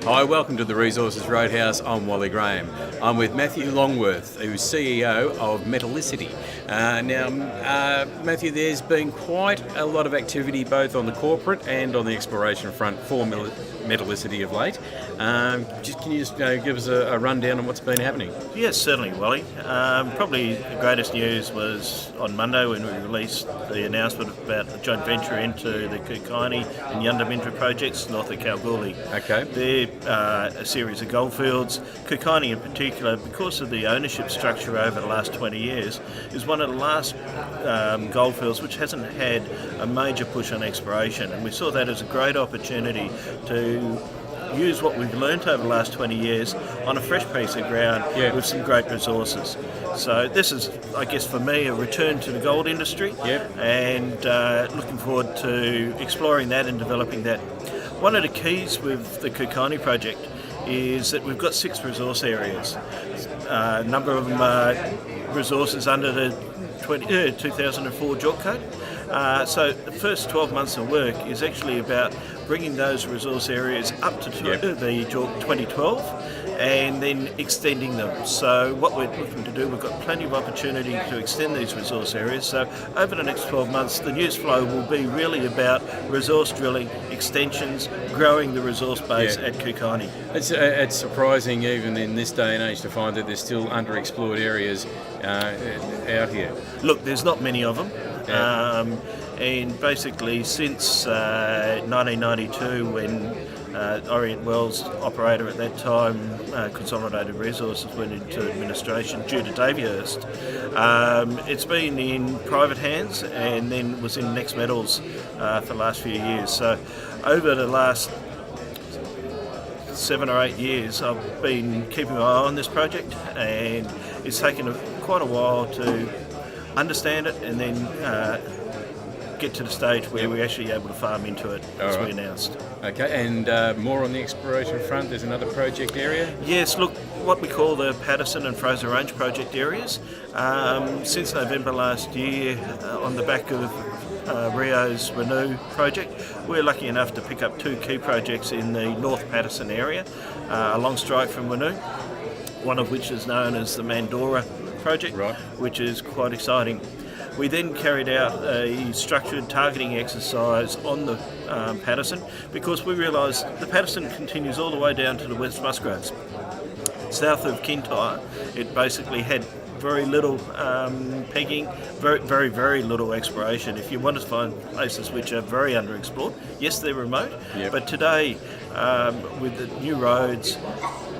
Hi, welcome to the Resources Roadhouse. I'm Wally Graham. I'm with Matthew Longworth, who's CEO of Metalicity. Matthew, there's been quite a lot of activity both on the corporate and on the exploration front for Metalicity of late. Can you give us a rundown on what's been happening? Yes, certainly, Wally. Probably the greatest news was on Monday when we released the announcement about the joint venture into the Kukini and Yundamindra projects north of Kalgoorlie. Okay. They're a series of goldfields. Kukini in particular, because of the ownership structure over the last 20 years, is one of the last goldfields which hasn't had a major push on exploration. And we saw that as a great opportunity to use what we've learnt over the last 20 years on a fresh piece of ground with some great resources. So this is, I guess, for me, a return to the gold industry, and looking forward to exploring that and developing that. One of the keys with the Kukini project is that we've got 6 resource areas. A number of them are resources under the 2004 JORC code. So the first 12 months of work is actually about bringing those resource areas up to the JORC 2012 and then extending them. So what we're looking to do, we've got plenty of opportunity to extend these resource areas. So over the next 12 months, the news flow will be really about resource drilling, extensions, growing the resource base at Kukini. It's surprising even in this day and age to find that there's still underexplored areas out here. Look, there's not many of them. And basically since 1992, when Orient Wells operator at that time, Consolidated Resources, went into administration due to Davyhurst, it's been in private hands and then was in Next Metals for the last few years. So over the last 7 or 8 years I've been keeping my eye on this project, and it's taken quite a while to understand it and then get to the stage where we're actually able to farm into it, as we announced. Okay, and more on the exploration front, there's another project area? Yes, look, what we call the Patterson and Fraser Range project areas. Since November last year, on the back of Rio's RIU project, we're lucky enough to pick up 2 key projects in the North Patterson area, a long strike from RIU, one of which is known as the Mandora project, which is quite exciting. We then carried out a structured targeting exercise on the Patterson, because we realised the Patterson continues all the way down to the West Musgraves. South of Kintyre, it basically had very little pegging, very little exploration. If you want to find places which are very underexplored, yes, they're remote, but today with the new roads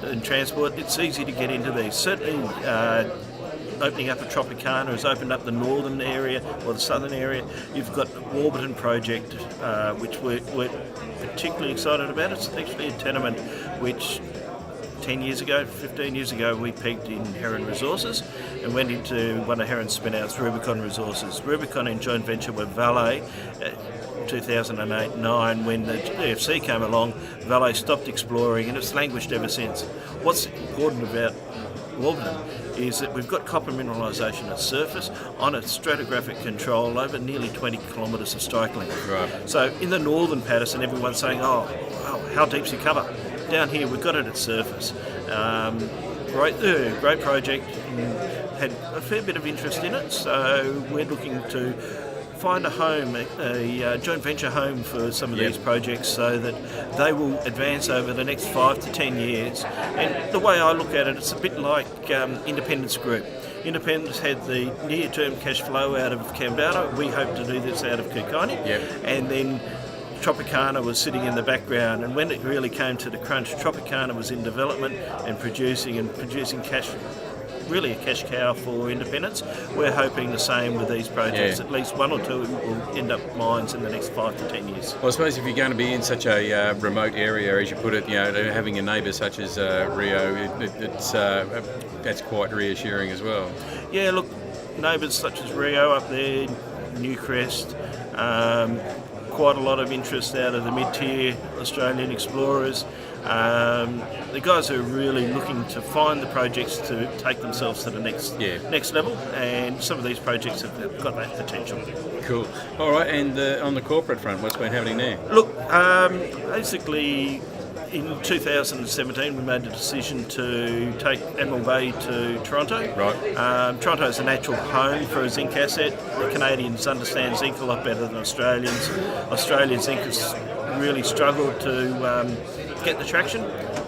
and transport, it's easy to get into these. Certainly opening up a Tropicana has opened up the northern area or the southern area. You've got the Warburton project, which we're particularly excited about. It's actually a tenement which 10 years ago, 15 years ago, we peaked in Heron Resources and went into one of Heron's spin-outs, Rubicon Resources. Rubicon in joint venture with Vale. 2008-9, when the GFC came along, Vale stopped exploring and it's languished ever since. What's important about Warburton is that we've got copper mineralisation at surface on a stratigraphic control over nearly 20 kilometres of strike length. Right. So in the northern Patterson, everyone's saying, oh, how deep's your cover? Down here, we've got it at surface. Great project, had a fair bit of interest in it, so we're looking to find a home, a joint venture home for some of these projects, so that they will advance over the next 5 to 10 years. And the way I look at it, it's a bit like Independence Group. Independence had the near-term cash flow out of Kambalda. We hope to do this out of Kukini. And then Tropicana was sitting in the background, and when it really came to the crunch, Tropicana was in development and producing cash, really a cash cow for Independence. We're hoping the same with these projects. At least 1 or 2 will end up mines in the next 5 to 10 years. Well, I suppose if you're going to be in such a remote area, as you put it, having a neighbour such as Rio, that's quite reassuring as well. Yeah, look, neighbours such as Rio up there, Newcrest, quite a lot of interest out of the mid-tier Australian explorers. The guys are really looking to find the projects to take themselves to the next level, and some of these projects have got that potential. Cool. All right, and on the corporate front, what's been happening there? Look, basically in 2017, we made the decision to take Admiral Bay to Toronto. Right. Toronto is a natural home for a zinc asset. The Canadians understand zinc a lot better than Australians. Australian zinc has really struggled to get the traction,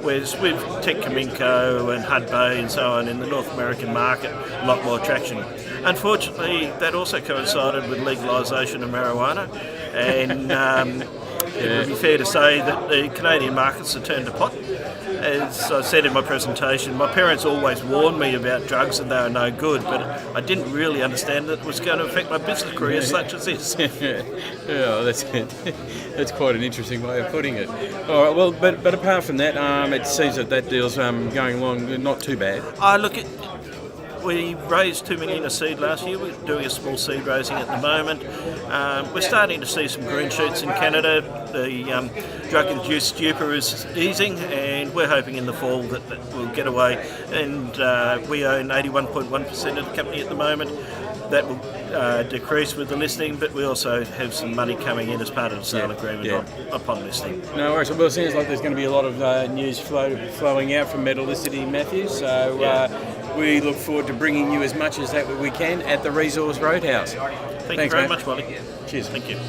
whereas with Tech Caminco and Hud Bay and so on in the North American market, a lot more traction. Unfortunately, that also coincided with legalisation of marijuana, and it would be fair to say that the Canadian markets have turned to pot. As I said in my presentation, my parents always warned me about drugs and they were no good, but I didn't really understand that it was going to affect my business career such as this. Yeah, that's it. That's quite an interesting way of putting it. All right, well, but apart from that, it seems that deal's going along not too bad. Look, we raised $2 million of seed last year. We're doing a small seed raising at the moment. We're starting to see some green shoots in Canada. The drug-induced stupor is easing, and we're hoping in the fall that we'll get away. And we own 81.1% of the company at the moment. That will decrease with the listing, but we also have some money coming in as part of the sale agreement upon listing. No worries. Well, it seems like there's going to be a lot of news flowing out from Metalicity, Matthew. So we look forward to bringing you as much as that we can at the Resource Roadhouse. Thank you very much, Wally. Cheers. Thank you.